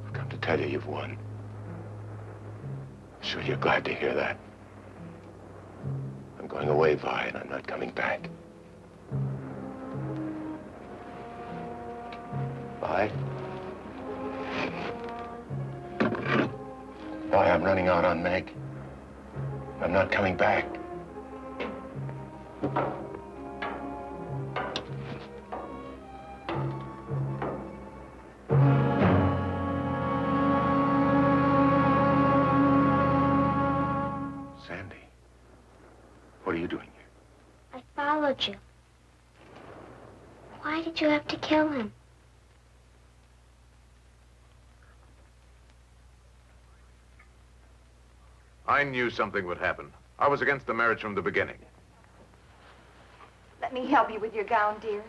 I've come to tell you you've won. I'm sure you're glad to hear that. I'm going away, Vi, and I'm not coming back. Vi? Vi, I'm running out on Meg. I'm not coming back. What are you doing here? I followed you. Why did you have to kill him? I knew something would happen. I was against the marriage from the beginning. Let me help you with your gown, dear.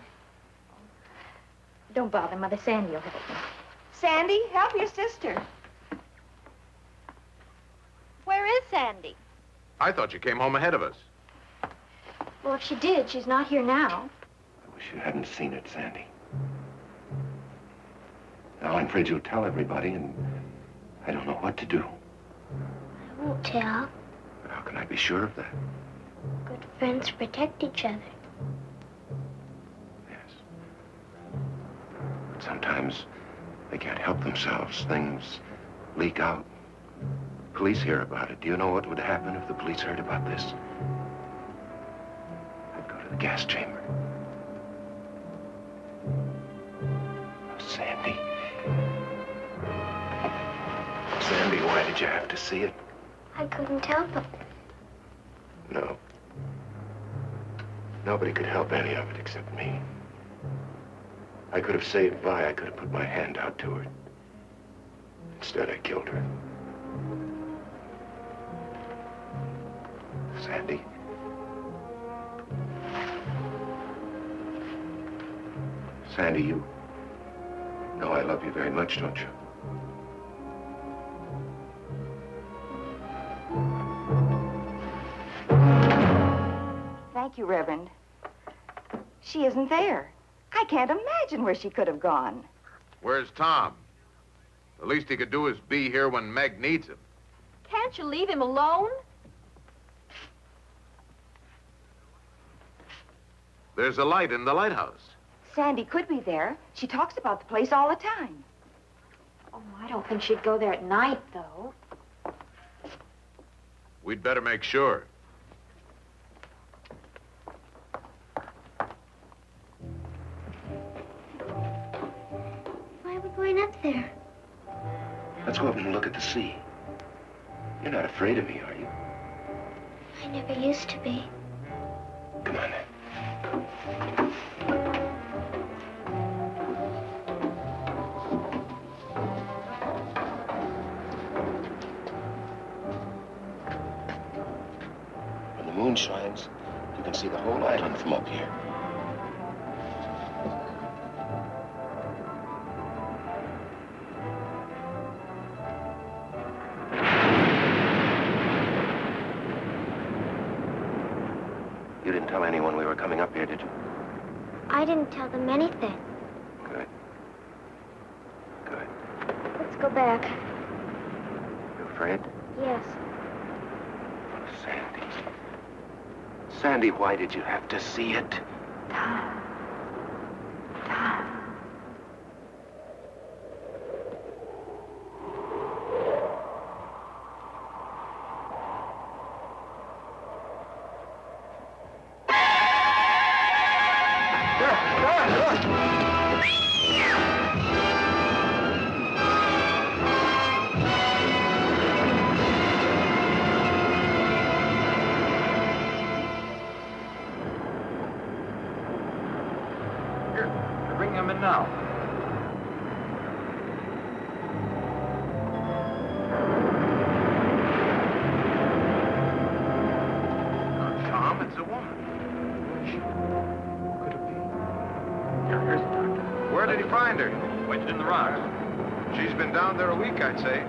Don't bother, Mother. Sandy will help me. Sandy, help your sister. Where is Sandy? I thought you came home ahead of us. Well, if she did, she's not here now. I wish you hadn't seen it, Sandy. Now I'm afraid you'll tell everybody, and I don't know what to do. I won't tell. But how can I be sure of that? Good friends protect each other. Yes. But sometimes they can't help themselves. Things leak out. Police hear about it. Do you know what would happen if the police heard about this? I'd go to the gas chamber. Sandy. Sandy, why did you have to see it? I couldn't help it. No. Nobody could help any of it except me. I could have saved Vi. I could have put my hand out to her. Instead, I killed her. Sandy. Sandy, you know I love you very much, don't you? Thank you, Reverend. She isn't there. I can't imagine where she could have gone. Where's Tom? The least he could do is be here when Meg needs him. Can't you leave him alone? There's a light in the lighthouse. Sandy could be there. She talks about the place all the time. Oh, I don't think she'd go there at night, though. We'd better make sure. Why are we going up there? Let's go up and look at the sea. You're not afraid of me, are you? I never used to be. Come on, then. When the moon shines, you can see the whole island from up here. You didn't tell anyone we were coming up here, did you? I didn't tell them anything. Good. Good. Let's go back. You afraid? Yes. Sandy. Sandy, why did you have to see it? Tom. Tom. Bring him in now. Tom, it's a woman. Who could it be? Here's the doctor. Where did he find her? Wedged in the rocks. She's been down there a week, I'd say.